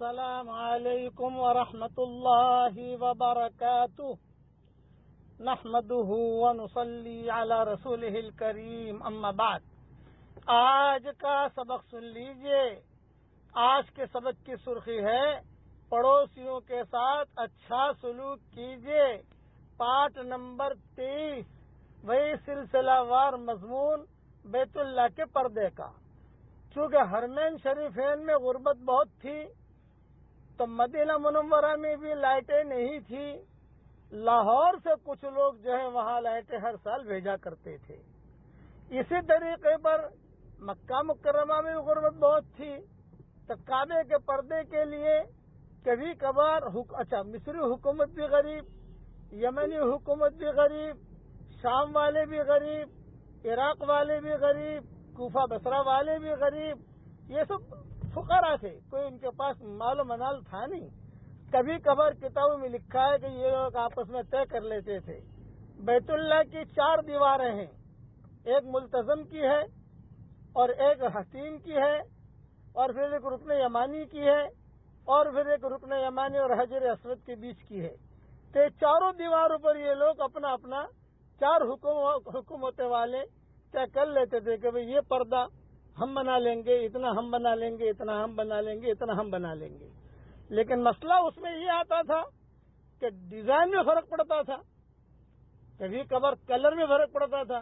السلام علیکم ورحمۃ اللہ وبرکاتہ نحمده ونصلی علی رسولہ الکریم اما بعد۔ آج کا سبق سن لیجئے۔ آج کے سبق کی سرخی ہے پڑوسیوں کے ساتھ اچھا سلوک کیجئے، پارٹ نمبر 23، وہی سلسلہ وار مضمون بیت اللہ کے پردے کا۔ چونکہ حرمین شریفین میں غربت بہت تھی تو مدینہ منورہ میں بھی لائٹیں نہیں تھی، لاہور سے کچھ لوگ جو ہے وہاں لائٹیں ہر سال بھیجا کرتے تھے۔ اسی طریقے پر مکہ مکرمہ میں بھی غربت بہت تھی تو کعبے کے پردے کے لیے کبھی کبھار مصری حکومت بھی غریب، یمنی حکومت بھی غریب، شام والے بھی غریب، عراق والے بھی غریب، کوفہ بصرہ والے بھی غریب، یہ سب فقراء تھے، کوئی ان کے پاس مال و منال تھا نہیں۔ کبھی کبھار کتابوں میں لکھا ہے کہ یہ لوگ آپس میں طے کر لیتے تھے۔ بیت اللہ کی 4 دیواریں ہیں، ایک ملتزم کی ہے اور ایک حتیم کی ہے اور پھر ایک رکن یمانی کی ہے اور پھر ایک رکن یمانی اور حجر اسود کے بیچ کی ہے۔ تو یہ چاروں دیواروں پر یہ لوگ اپنا 4 حکومتیں والے طے کر لیتے تھے کہ بھئی یہ پردہ ہم بنا لیں گے، اتنا ہم بنا لیں گے، اتنا ہم بنا لیں گے، اتنا ہم بنا لیں گے۔ لیکن مسئلہ اس میں یہ آتا تھا کہ ڈیزائن میں فرق پڑتا تھا، کبھی کبھار کلر میں فرق پڑتا تھا،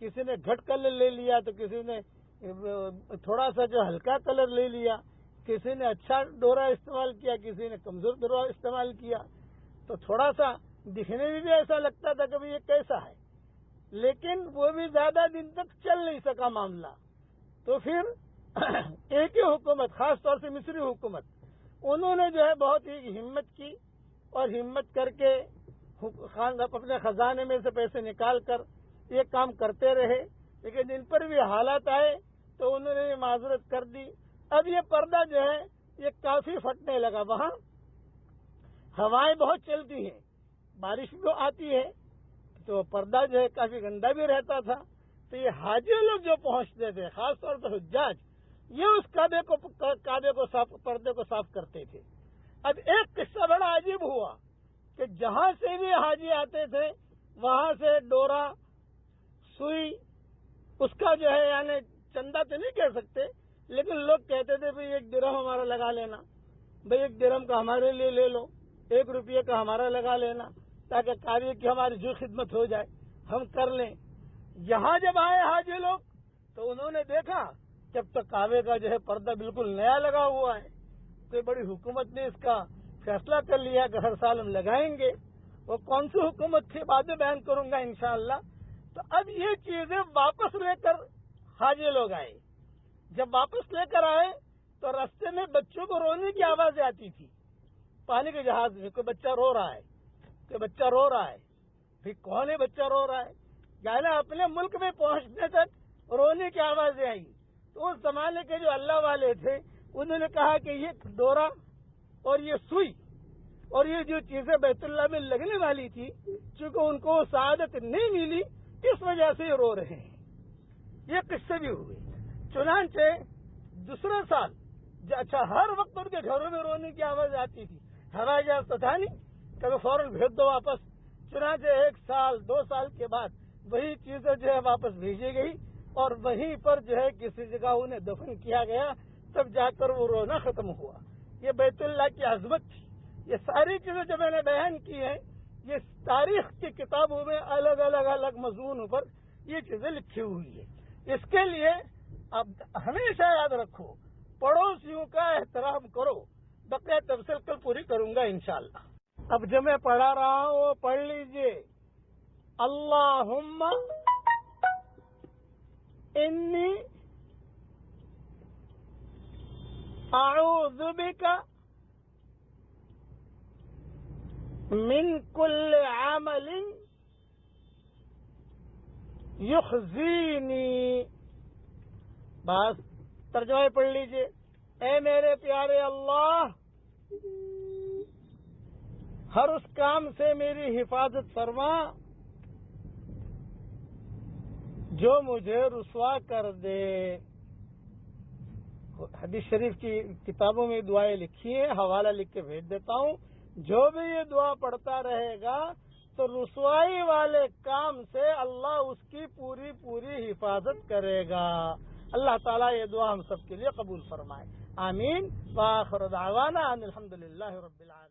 کسی نے گھٹ کلر لے لیا تو کسی نے تھوڑا سا جو ہلکا کلر لے لیا، کسی نے اچھا ڈورا استعمال کیا، کسی نے کمزور ڈورا استعمال کیا، تو تھوڑا سا دکھنے میں بھی ایسا لگتا تھا کہ یہ کیسا ہے، لیکن وہ بھی زیادہ دن تک چل نہیں سکا معاملہ۔ تو پھر ایک ہی حکومت، خاص طور سے مصری حکومت، انہوں نے جو ہے بہت ہی ہمت کی اور ہمت کر کے اپنے خزانے میں سے پیسے نکال کر یہ کام کرتے رہے، لیکن ان پر بھی حالات آئے تو انہوں نے یہ معذرت کر دی۔ اب یہ پردہ جو ہے یہ کافی پھٹنے لگا، وہاں ہوائیں بہت چلتی ہیں، بارش بھی آتی ہے تو پردہ جو ہے کافی گندا بھی رہتا تھا۔ تو یہ حاجی لوگ جو پہنچتے تھے، خاص طور پر حجاج، یہ اس پردے کو صاف کرتے تھے۔ اب ایک قصہ بڑا عجیب ہوا کہ جہاں سے بھی حاجی آتے تھے وہاں سے ڈورا، سوئی، اس کا جو ہے یعنی چندہ تو نہیں کہہ سکتے لیکن لوگ کہتے تھے بھئی 1 درہم ہمارا لگا لینا، بھئی 1 درہم کا ہمارے لیے لے لو، 1 روپیے کا ہمارا لگا لینا، تاکہ کاریہ کی ہماری جو خدمت ہو جائے ہم کر لیں۔ یہاں جب آئے حاجی لوگ تو انہوں نے دیکھا جب تک کعبے کا جو ہے پردہ بالکل نیا لگا ہوا ہے، تو بڑی حکومت نے اس کا فیصلہ کر لیا کہ ہر سال ہم لگائیں گے۔ وہ کون سی حکومت تھی بعد میں بیان کروں گا انشاءاللہ۔ تو اب یہ چیزیں واپس لے کر حاجی لوگ آئے۔ جب واپس لے کر آئے تو راستے میں بچوں کو رونے کی آوازیں آتی تھی، پانی کے جہاز میں کوئی بچہ رو رہا ہے، کوئی بچہ رو رہا ہے، پھر کون ہے بچہ رو رہا ہے، یعنی اپنے ملک میں پہنچنے تک رونے کی آوازیں آئی۔ تو اس زمانے کے جو اللہ والے تھے انہوں نے کہا کہ یہ ڈورا اور یہ سوئی اور یہ جو چیزیں بیت اللہ میں لگنے والی تھی، چونکہ ان کو سعادت نہیں ملی اس وجہ سے یہ رو رہے ہیں۔ یہ قصے بھی ہوئے۔ چنانچہ دوسرے سال ہر وقت ان کے گھروں میں رونے کی آواز آتی تھی، ہوائی جہاز تو تھا نہیں کہ فوراً بھیج دو واپس۔ چنانچہ 1 سال 2 سال کے بعد وہی چیزیں جو ہے واپس بھیجی گئی اور وہیں پر جو ہے کسی جگہ انہیں دفن کیا گیا، تب جا کر وہ رونا ختم ہوا۔ یہ بیت اللہ کی عظمت تھی۔ یہ ساری چیزیں جو میں نے بیان کی ہیں یہ تاریخ کی کتابوں میں الگ مضمونوں پر یہ چیزیں لکھی ہوئی ہیں۔ اس کے لیے اب ہمیشہ یاد رکھو، پڑوسیوں کا احترام کرو۔ بقیہ تفصیل کل پوری کروں گا انشاءاللہ۔ اب جو میں پڑھا رہا ہوں وہ پڑھ لیجئے۔ اللہم انی اعوذ بک من کل عمل یخزینی۔ بس ترجمہ پڑھ لیجئے۔ اے میرے پیارے اللہ، ہر اس کام سے میری حفاظت فرما جو مجھے رسوا کر دے۔ حدیث شریف کی کتابوں میں دعائیں لکھی ہیں، حوالہ لکھ کے بھیج دیتا ہوں. جو بھی یہ دعا پڑھتا رہے گا تو رسوائی والے کام سے اللہ اس کی پوری پوری حفاظت کرے گا. اللہ تعالیٰ یہ دعا ہم سب کے لیے قبول فرمائے. آمین. وآخر دعوانا ان الحمدللہ رب العالمین.